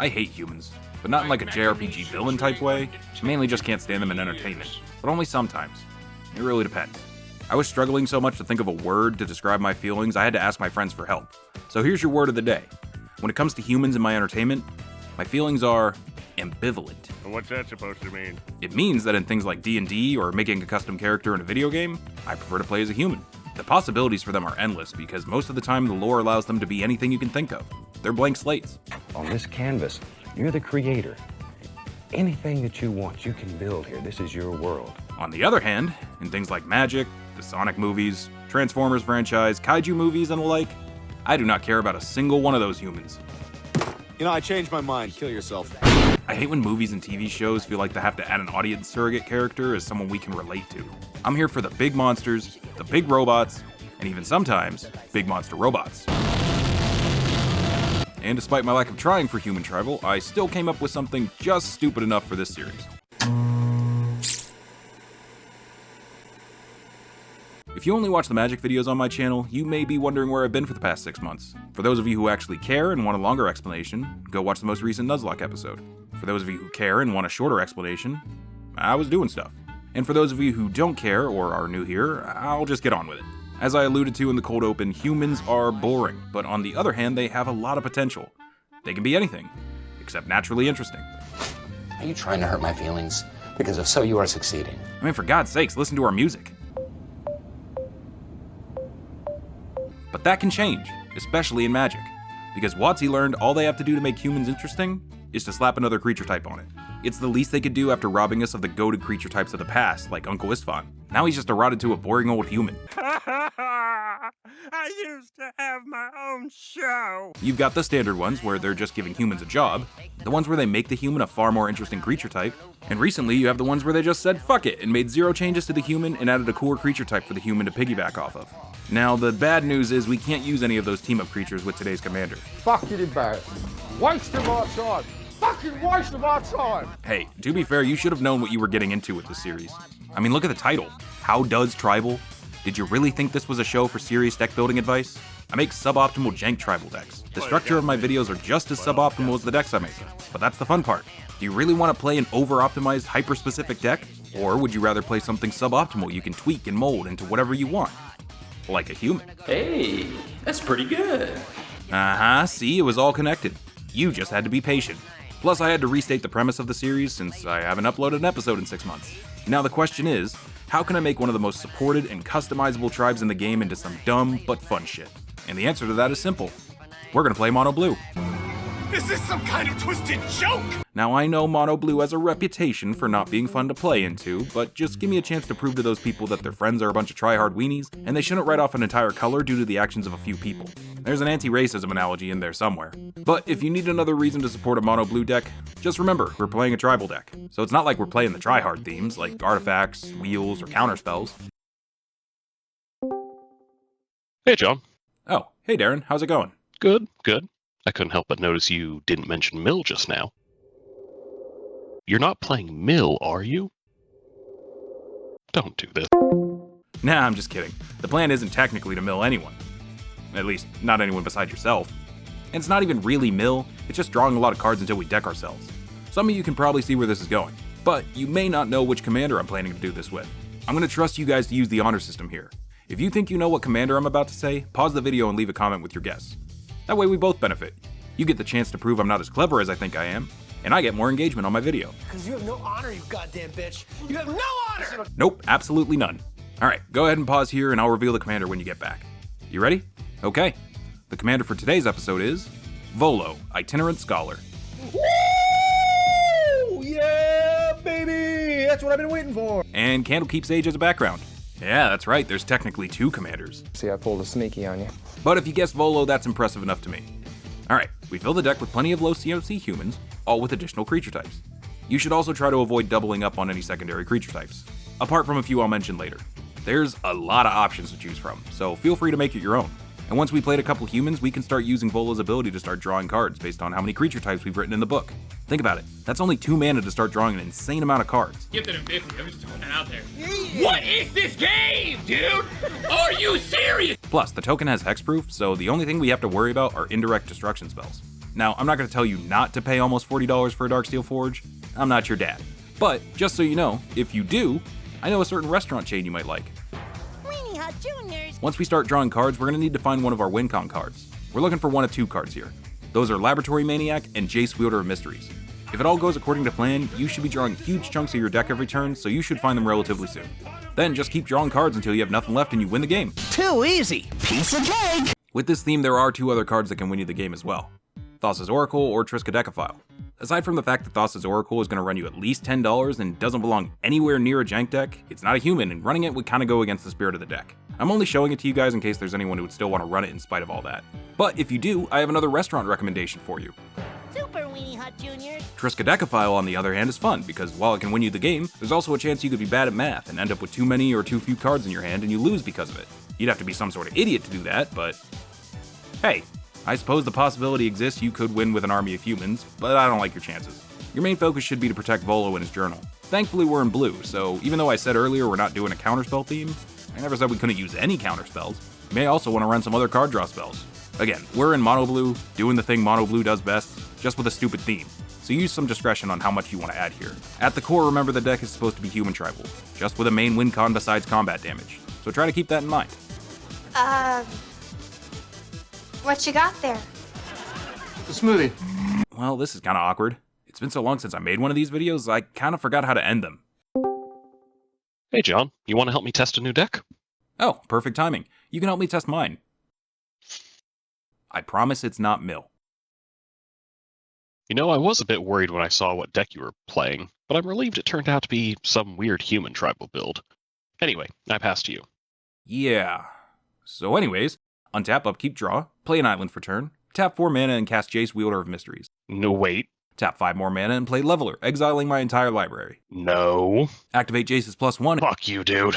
I hate humans, but not in like a JRPG villain type way. I mainly just can't stand them in entertainment, but only sometimes. It really depends. I was struggling so much to think of a word to describe my feelings, I had to ask my friends for help. So here's your word of the day. When it comes to humans in my entertainment, my feelings are ambivalent. And what's that supposed to mean? It means that in things like D&D or making a custom character in a video game, I prefer to play as a human. The possibilities for them are endless because most of the time the lore allows them to be anything you can think of. They're blank slates. On this canvas, you're the creator. Anything that you want, you can build here. This is your world. On the other hand, in things like Magic, the Sonic movies, Transformers franchise, kaiju movies, and the like, I do not care about a single one of those humans. You know, I changed my mind. Kill yourself. I hate when movies and TV shows feel like they have to add an audience surrogate character as someone we can relate to. I'm here for the big monsters, the big robots, and even sometimes, big monster robots. And despite my lack of trying for human tribal, I still came up with something just stupid enough for this series. If you only watch the Magic videos on my channel, you may be wondering where I've been for the past 6 months. For those of you who actually care and want a longer explanation, go watch the most recent Nuzlocke episode. For those of you who care and want a shorter explanation, I was doing stuff. And for those of you who don't care or are new here, I'll just get on with it. As I alluded to in the cold open, humans are boring, but on the other hand, they have a lot of potential. They can be anything, except naturally interesting. Are you trying to hurt my feelings? Because if so, you are succeeding. I mean, for God's sakes, listen to our music. But that can change, especially in Magic, because WotC learned all they have to do to make humans interesting is to slap another creature type on it. It's the least they could do after robbing us of the goated creature types of the past, like Uncle Istvan. Now he's just eroded to a boring old human. I used to have my own show. You've got the standard ones where they're just giving humans a job, the ones where they make the human a far more interesting creature type, and recently you have the ones where they just said fuck it and made 0 changes to the human and added a cooler creature type for the human to piggyback off of. Now the bad news is we can't use any of those team-up creatures with today's commander. Fucking embarrassing. Waste of our time. Fucking waste of our time. Hey, to be fair, you should have known what you were getting into with this series. I mean, look at the title. How does tribal? Did you really think this was a show for serious deck building advice? I make suboptimal jank tribal decks. The structure of my videos are just as suboptimal as the decks I make. But that's the fun part. Do you really want to play an over-optimized, hyper-specific deck? Or would you rather play something suboptimal you can tweak and mold into whatever you want? Like a human. Hey, that's pretty good. Uh-huh, see, it was all connected. You just had to be patient. Plus, I had to restate the premise of the series since I haven't uploaded an episode in 6 months. Now the question is, how can I make one of the most supported and customizable tribes in the game into some dumb but fun shit? And the answer to that is simple. We're gonna play Mono Blue. Is this some kind of twisted joke? Now I know Mono Blue has a reputation for not being fun to play into, but just give me a chance to prove to those people that their friends are a bunch of try-hard weenies, and they shouldn't write off an entire color due to the actions of a few people. There's an anti-racism analogy in there somewhere. But if you need another reason to support a Mono Blue deck, just remember, we're playing a tribal deck. So it's not like we're playing the try-hard themes, like artifacts, wheels, or counterspells. Hey, John. Oh, hey Darren, how's it going? Good, good. I couldn't help but notice you didn't mention Mill just now. You're not playing Mill, are you? Don't do this. Nah, I'm just kidding. The plan isn't technically to mill anyone. At least, not anyone beside yourself. And it's not even really mill, it's just drawing a lot of cards until we deck ourselves. Some of you can probably see where this is going, but you may not know which commander I'm planning to do this with. I'm gonna trust you guys to use the honor system here. If you think you know what commander I'm about to say, pause the video and leave a comment with your guess. That way we both benefit. You get the chance to prove I'm not as clever as I think I am, and I get more engagement on my video. Because you have no honor, you goddamn bitch. You have no honor! Nope, absolutely none. Alright, go ahead and pause here and I'll reveal the commander when you get back. You ready? Okay. The commander for today's episode is Volo, Itinerant Scholar. Woo! Yeah, baby! That's what I've been waiting for. And Candlekeep Sage as a background. Yeah, that's right, there's technically 2 commanders. See, I pulled a sneaky on you. But if you guessed Volo, that's impressive enough to me. Alright, we fill the deck with plenty of low CMC humans, all with additional creature types. You should also try to avoid doubling up on any secondary creature types, apart from a few I'll mention later. There's a lot of options to choose from, so feel free to make it your own. And once we played a couple humans, we can start using Volo's ability to start drawing cards based on how many creature types we've written in the book. Think about it, that's only 2 mana to start drawing an insane amount of cards. Get that ambiguity, I'm just throwing it out there. What is this game, dude? Are you serious? Plus, the token has hexproof, so the only thing we have to worry about are indirect destruction spells. Now, I'm not going to tell you not to pay almost $40 for a Darksteel Forge. I'm not your dad. But, just so you know, if you do, I know a certain restaurant chain you might like. Weenie Hut Juniors. Once we start drawing cards, we're going to need to find one of our WinCon cards. We're looking for one of two cards here. Those are Laboratory Maniac and Jace Wielder of Mysteries. If it all goes according to plan, you should be drawing huge chunks of your deck every turn, so you should find them relatively soon. Then just keep drawing cards until you have nothing left and you win the game. Too easy. Piece of cake. With this theme, there are two other cards that can win you the game as well. Thassa's Oracle or Triskaidekaphile. Aside from the fact that Thassa's Oracle is going to run you at least $10 and doesn't belong anywhere near a jank deck, it's not a human, and running it would kind of go against the spirit of the deck. I'm only showing it to you guys in case there's anyone who would still want to run it in spite of all that. But if you do, I have another restaurant recommendation for you. Super Weenie Hut Juniors. Triskaidekaphile, on the other hand, is fun, because while it can win you the game, there's also a chance you could be bad at math and end up with too many or too few cards in your hand and you lose because of it. You'd have to be some sort of idiot to do that, but hey, I suppose the possibility exists you could win with an army of humans, but I don't like your chances. Your main focus should be to protect Volo and his journal. Thankfully we're in blue, so even though I said earlier we're not doing a counterspell theme, I never said we couldn't use any counterspells. You may also want to run some other card draw spells. Again, we're in mono blue, doing the thing mono blue does best, just with a stupid theme. So use some discretion on how much you want to add here. At the core, remember the deck is supposed to be human tribal, just with a main win con besides combat damage. So try to keep that in mind. What you got there? A smoothie. Well, this is kinda awkward. It's been so long since I made one of these videos, I kinda forgot how to end them. Hey, John, you want to help me test a new deck? Oh, perfect timing. You can help me test mine. I promise it's not Mill. You know, I was a bit worried when I saw what deck you were playing, but I'm relieved it turned out to be some weird human tribal build. Anyway, I pass to you. Yeah. So anyways, untap, upkeep, draw, play an island for turn, tap 4 mana and cast Jace Wielder of Mysteries. No, wait. Tap 5 more mana and play Leveler, exiling my entire library. No. Activate Jace's +1. Fuck you, dude.